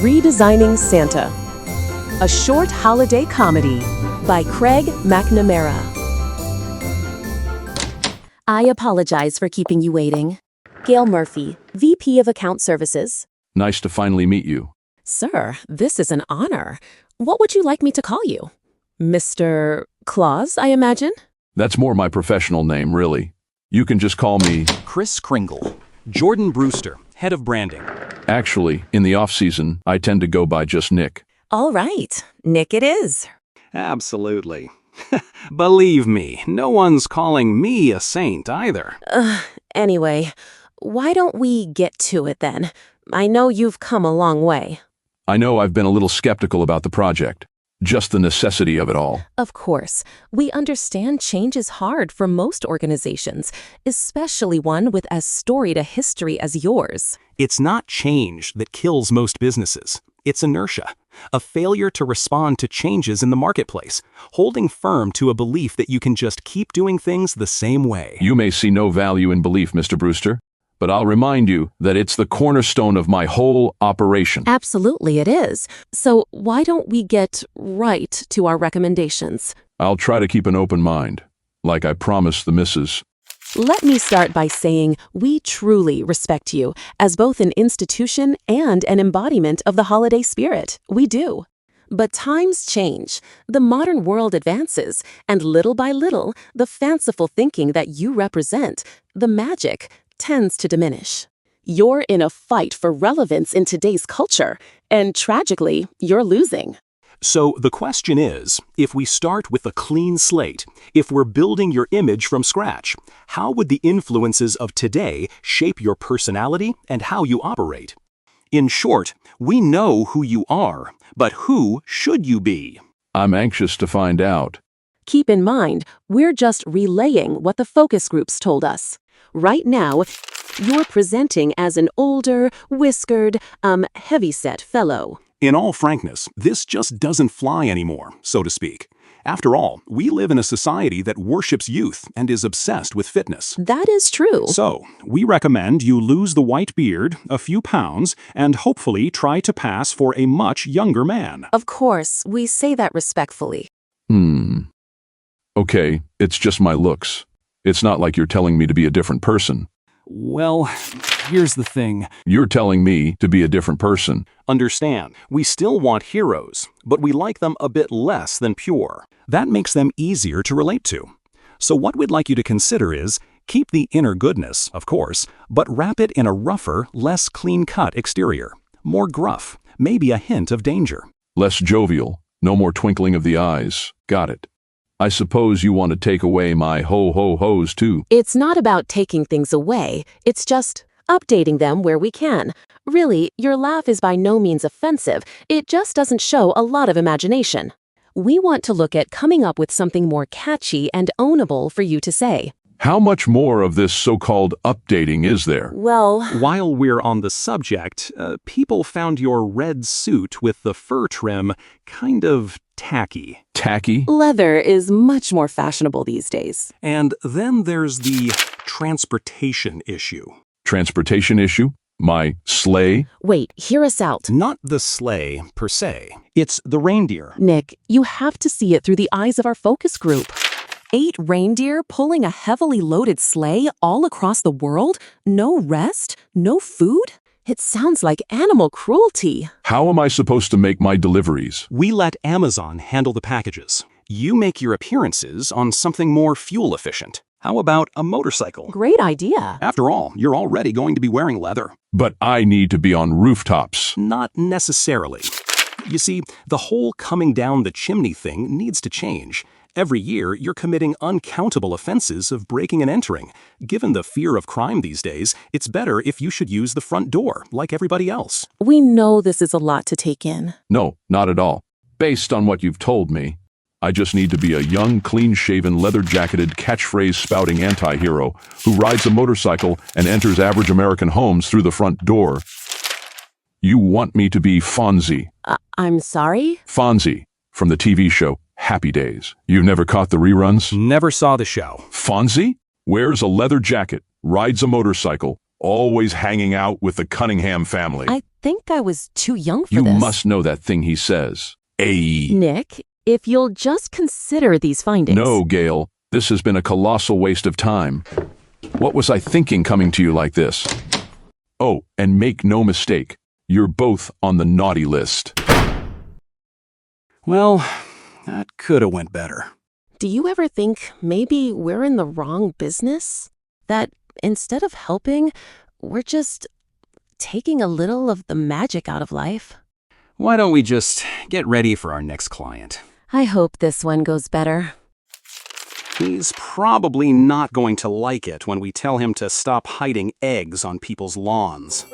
Redesigning Santa, a short holiday comedy by Craig McNamara. I apologize for keeping you waiting. Gail Murphy, VP of Account Services. Nice to finally meet you. Sir, this is an honor. What would you like me to call you? Mr. Claus, I imagine? That's more my professional name, really. You can just call me... Chris Kringle. Jordan Brewster, head of branding. Actually, in the off-season, I tend to go by just Nick. All right, Nick it is. Absolutely. Believe me, no one's calling me a saint either. Anyway, why don't we get to it then? I know you've come a long way. I know I've been a little skeptical about the project. Just the necessity of it all. Of course, we understand change is hard for most organizations, especially one with as storied a history as yours. It's not change that kills most businesses. It's inertia, a failure to respond to changes in the marketplace, holding firm to a belief that you can just keep doing things the same way. You may see no value in belief, Mr. Brewster, but I'll remind you that it's the cornerstone of my whole operation. Absolutely it is. So why don't we get right to our recommendations? I'll try to keep an open mind, like I promised the missus. Let me start by saying we truly respect you as both an institution and an embodiment of the holiday spirit. We do. But times change, the modern world advances, and little by little, the fanciful thinking that you represent, the magic, tends to diminish. You're in a fight for relevance in today's culture, and tragically, you're losing. So the question is, if we start with a clean slate, if we're building your image from scratch, how would the influences of today shape your personality and how you operate? In short, we know who you are, but who should you be? I'm anxious to find out. Keep in mind, we're just relaying what the focus groups told us. Right now, you're presenting as an older, whiskered, heavyset fellow. In all frankness, this just doesn't fly anymore, so to speak. After all, we live in a society that worships youth and is obsessed with fitness. That is true. So, we recommend you lose the white beard, a few pounds, and hopefully try to pass for a much younger man. Of course, we say that respectfully. Okay, it's just my looks. It's not like you're telling me to be a different person. Well, here's the thing. You're telling me to be a different person. Understand, we still want heroes, but we like them a bit less than pure. That makes them easier to relate to. So what we'd like you to consider is, keep the inner goodness, of course, but wrap it in a rougher, less clean-cut exterior. More gruff, maybe a hint of danger. Less jovial, no more twinkling of the eyes. Got it. I suppose you want to take away my ho-ho-hos too. It's not about taking things away, it's just updating them where we can. Really, your laugh is by no means offensive, it just doesn't show a lot of imagination. We want to look at coming up with something more catchy and ownable for you to say. How much more of this so-called updating is there? Well, While we're on the subject, people found your red suit with the fur trim kind of tacky. Tacky? leather is much more fashionable these days. And then there's the transportation issue. Transportation issue? My sleigh? Wait, hear us out. Not the sleigh, per se. It's the reindeer. Nick, you have to see it through the eyes of our focus group. 8 reindeer pulling a heavily loaded sleigh all across the world? No rest? No food? It sounds like animal cruelty. How am I supposed to make my deliveries? We let Amazon handle the packages. You make your appearances on something more fuel efficient. How about a motorcycle? Great idea. After all, you're already going to be wearing leather. But I need to be on rooftops. Not necessarily. You see, the whole coming down the chimney thing needs to change. Every year, you're committing uncountable offenses of breaking and entering. Given the fear of crime these days, it's better if you should use the front door, like everybody else. We know this is a lot to take in. No, not at all. Based on what you've told me, I just need to be a young, clean-shaven, leather-jacketed, catchphrase-spouting anti-hero who rides a motorcycle and enters average American homes through the front door. You want me to be Fonzie. I'm sorry? Fonzie, from the TV show Happy Days. You've never caught the reruns? Never saw the show. Fonzie wears a leather jacket, rides a motorcycle, Always hanging out with the Cunningham family. I think I was too young for You this. must know that thing he says. Nick, if you'll just consider these findings. No, Gail. This has been a colossal waste of time. What was I thinking coming to you like this? Oh, and make no mistake, you're both on the naughty list. Well, that could have went better. Do you ever think maybe we're in the wrong business? That instead of helping, we're just taking a little of the magic out of life? Why don't we just get ready for our next client? I hope this one goes better. He's probably not going to like it when we tell him to stop hiding eggs on people's lawns.